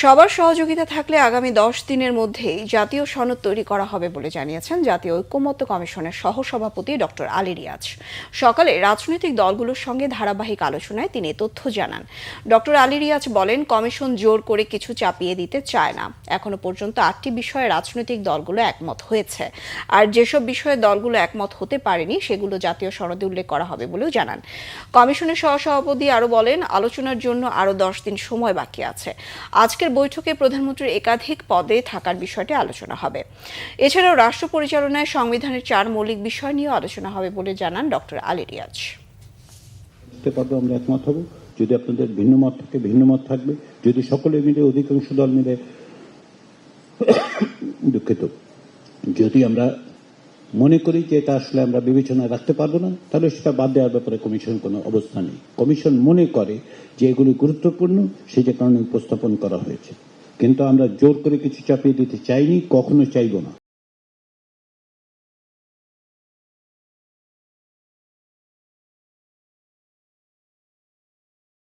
সবার সহযোগিতা থাকলে আগামী 10 দিনের মধ্যেই জাতীয় সনদ তৈরি করা হবে বলে জানিয়েছেন জাতীয় ঐকমত্য কমিশনের সহসভাপতি ডক্টর আলী রিয়াজ। সকালে রাজনৈতিক দলগুলোর সঙ্গে ধারাবাহিক আলোচনায় তিনি তথ্য জানান। ডক্টর আলী রিয়াজ বলেন, কমিশন জোর করে কিছু চাপিয়ে দিতে চায় না। এখনো পর্যন্ত 8টি বিষয়ে রাজনৈতিক দলগুলো একমত হয়েছে, আর যেসব বিষয়ে দলগুলো একমত হতে পারেনি সেগুলো জাতীয় সনদে উল্লেখ করা হবে বলেও জানান। কমিশনের সহসভাপতি আরও বলেন, আলোচনার জন্য আরও 10 দিন সময় বাকি আছে। আজকের বৈঠকে প্রধানমন্ত্রীর একাধিক পদে থাকার বিষয়টি আলোচনা হবে। এছাড়াও রাষ্ট্র পরিচালনায় সংবিধানের 4 মৌলিক বিষয় নিয়ে আলোচনা হবে বলে জানান ডক্টর আলী রিয়াজ। আমরা একমত হব, যদি আপনাদের ভিন্ন মত থাকে ভিন্ন মত থাকবে, যদি সকলে মিলে অধিকাংশ দল মিলে দুঃখিত যদি আমরা মনে করি যে এটা আসলে আমরা বিবেচনায় রাখতে পারবো না, তাহলে সেটা বাদ দেওয়ার ব্যাপারে কমিশন কোনো অবস্থা নেই। কমিশন মনে করে যে এগুলি গুরুত্বপূর্ণ, সেই যে কারণে উপস্থাপন করা হয়েছে, কিন্তু আমরা জোর করে কিছু চাপিয়ে দিতে চাইনি, কখনো চাইব না।